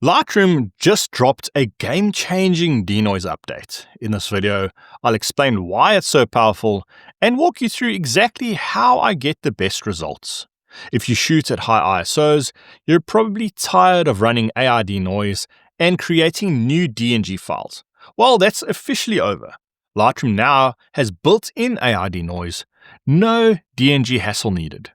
Lightroom just dropped a game-changing denoise update. In this video, I'll explain why it's so powerful and walk you through exactly how I get the best results. If you shoot at high ISOs, you're probably tired of running AI denoise and creating new DNG files. Well, that's officially over. Lightroom now has built-in AI denoise, no DNG hassle needed.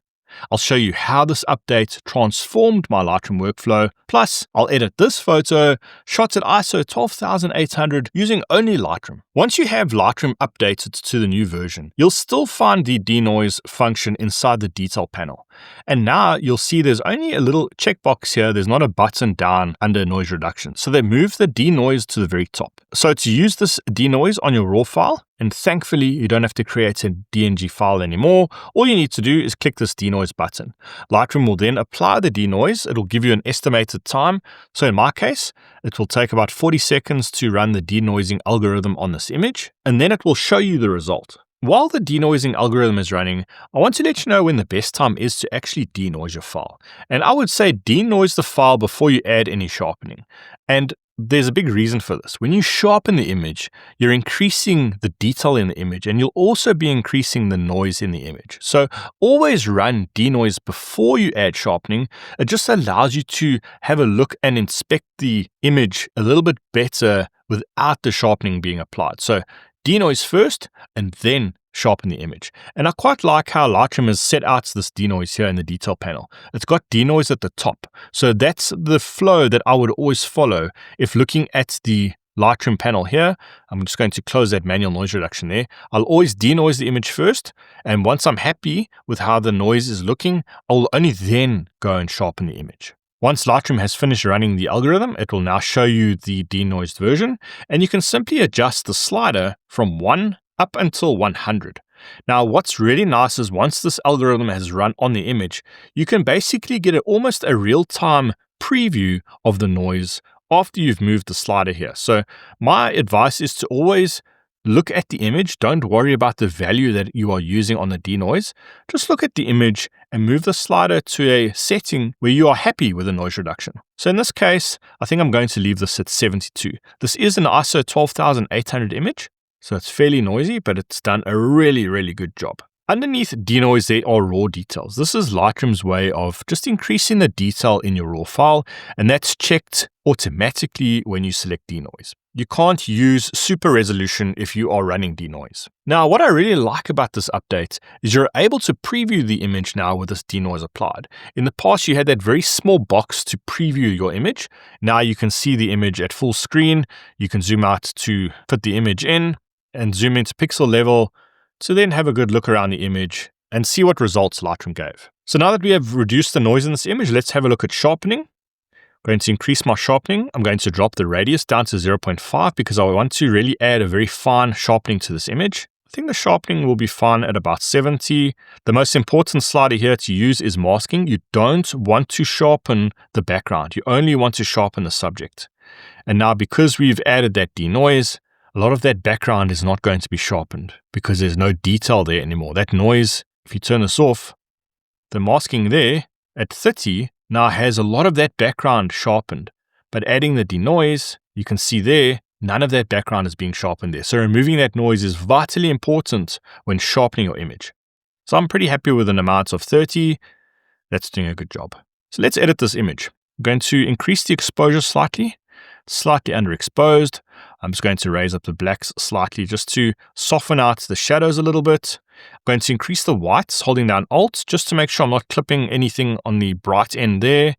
I'll show you how this update transformed my Lightroom workflow, plus I'll edit this photo, shot at ISO 12800 using only Lightroom. Once you have Lightroom updated to the new version, you'll still find the denoise function inside the detail panel. And now you'll see there's only a little checkbox here, there's not a button down under noise reduction. So they moved the denoise to the very top. So to use this denoise on your raw file, and thankfully, you don't have to create a DNG file anymore. All you need to do is click this denoise button. Lightroom will then apply the denoise. It'll give you an estimated time. So in my case, it will take about 40 seconds to run the denoising algorithm on this image, and then it will show you the result. While the denoising algorithm is running, I want to let you know when the best time is to actually denoise your file. And I would say denoise the file before you add any sharpening. And there's a big reason for this. When you sharpen the image, you're increasing the detail in the image, and you'll also be increasing the noise in the image. So always run denoise before you add sharpening. It just allows you to have a look and inspect the image a little bit better without the sharpening being applied. So denoise first and then sharpen the image. And I quite like how Lightroom has set out this denoise here in the detail panel. It's got denoise at the top. So that's the flow that I would always follow if looking at the Lightroom panel here. I'm just going to close that manual noise reduction there. I'll always denoise the image first. And once I'm happy with how the noise is looking, I'll only then go and sharpen the image. Once Lightroom has finished running the algorithm, it will now show you the denoised version, and you can simply adjust the slider from 1 up until 100. Now, what's really nice is once this algorithm has run on the image, you can basically get almost a real-time preview of the noise after you've moved the slider here. So my advice is to always look at the image. Don't worry about the value that you are using on the denoise. Just look at the image and move the slider to a setting where you are happy with the noise reduction. So in this case, I think I'm going to leave this at 72. This is an ISO 12800 image, so it's fairly noisy, but it's done a really, really good job. Underneath denoise, there are raw details. This is Lightroom's way of just increasing the detail in your raw file, and that's checked automatically when you select denoise. You can't use super resolution if you are running denoise. Now, what I really like about this update is you're able to preview the image now with this denoise applied. In the past, you had that very small box to preview your image. Now you can see the image at full screen. You can zoom out to fit the image in and zoom into pixel level to then have a good look around the image and see what results Lightroom gave. So now that we have reduced the noise in this image, let's have a look at sharpening. I'm going to increase my sharpening. I'm going to drop the radius down to 0.5 because I want to really add a very fine sharpening to this image. I think the sharpening will be fine at about 70. The most important slider here to use is masking. You don't want to sharpen the background. You only want to sharpen the subject. And now because we've added that denoise, a lot of that background is not going to be sharpened because there's no detail there anymore. That noise, if you turn this off, the masking there at 30 now has a lot of that background sharpened. But adding the denoise, you can see there, none of that background is being sharpened there. So removing that noise is vitally important when sharpening your image. So I'm pretty happy with an amount of 30. That's doing a good job. So let's edit this image. I'm going to increase the exposure slightly underexposed. I'm just going to raise up the blacks slightly just to soften out the shadows a little bit. I'm going to increase the whites, holding down Alt, just to make sure I'm not clipping anything on the bright end there.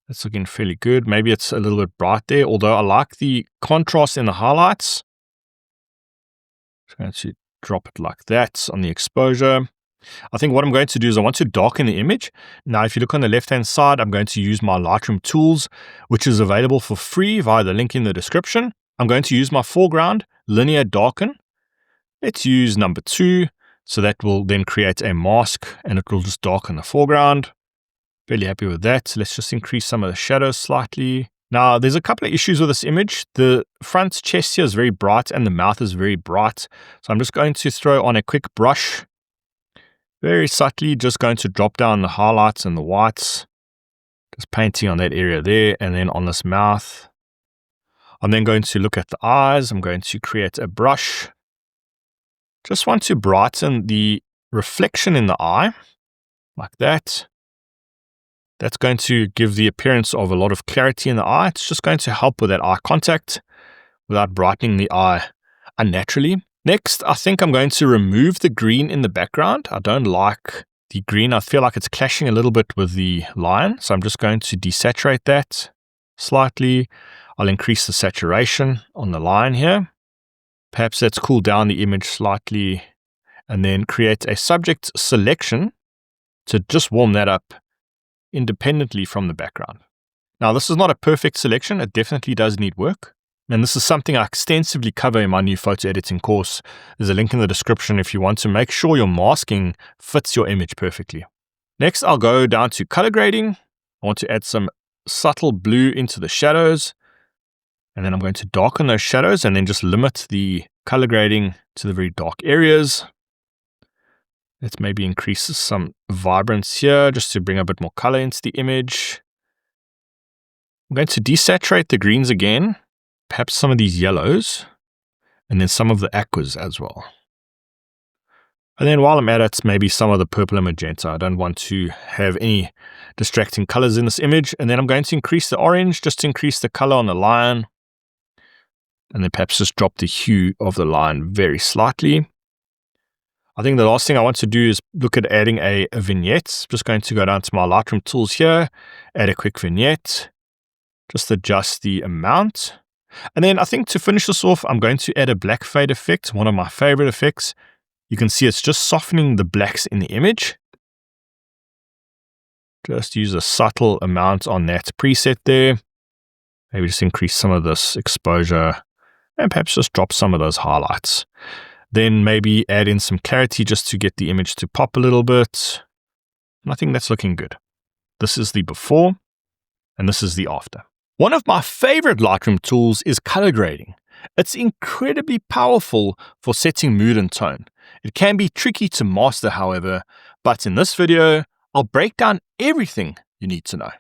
That's looking fairly good. Maybe it's a little bit bright there, although I like the contrast in the highlights. I'm going to drop it like that on the exposure. I think what I'm going to do is I want to darken the image. Now, if you look on the left-hand side, I'm going to use my Lightroom tools, which is available for free via the link in the description. I'm going to use my foreground, linear darken. Let's use number 2. So that will then create a mask and it will just darken the foreground. Fairly happy with that. Let's just increase some of the shadows slightly. Now, there's a couple of issues with this image. The front chest here is very bright and the mouth is very bright. So I'm just going to throw on a quick brush. Very subtly, just going to drop down the highlights and the whites. Just painting on that area there, and then on this mouth. I'm then going to look at the eyes. I'm going to create a brush. Just want to brighten the reflection in the eye, like that. That's going to give the appearance of a lot of clarity in the eye. It's just going to help with that eye contact without brightening the eye unnaturally. Next, I think I'm going to remove the green in the background. I don't like the green. I feel like it's clashing a little bit with the lion. So I'm just going to desaturate that slightly. I'll increase the saturation on the lion here. Perhaps let's cool down the image slightly and then create a subject selection to just warm that up independently from the background. Now, this is not a perfect selection. It definitely does need work. And this is something I extensively cover in my new photo editing course. There's a link in the description if you want to make sure your masking fits your image perfectly. Next, I'll go down to color grading. I want to add some subtle blue into the shadows. And then I'm going to darken those shadows and then just limit the color grading to the very dark areas. Let's maybe increase some vibrance here just to bring a bit more color into the image. I'm going to desaturate the greens again, perhaps some of these yellows, and then some of the aquas as well. And then while I'm at it, maybe some of the purple and magenta. I don't want to have any distracting colors in this image. And then I'm going to increase the orange just to increase the color on the lion. And then perhaps just drop the hue of the lion very slightly. I think the last thing I want to do is look at adding a vignette. Just going to go down to my Lightroom tools here, add a quick vignette, just adjust the amount. And then I think to finish this off, I'm going to add a black fade effect, one of my favorite effects. You can see it's just softening the blacks in the image. Just use a subtle amount on that preset there. Maybe just increase some of this exposure and perhaps just drop some of those highlights. Then maybe add in some clarity just to get the image to pop a little bit. And I think that's looking good. This is the before and this is the after. One of my favorite Lightroom tools is color grading. It's incredibly powerful for setting mood and tone. It can be tricky to master, however, but in this video, I'll break down everything you need to know.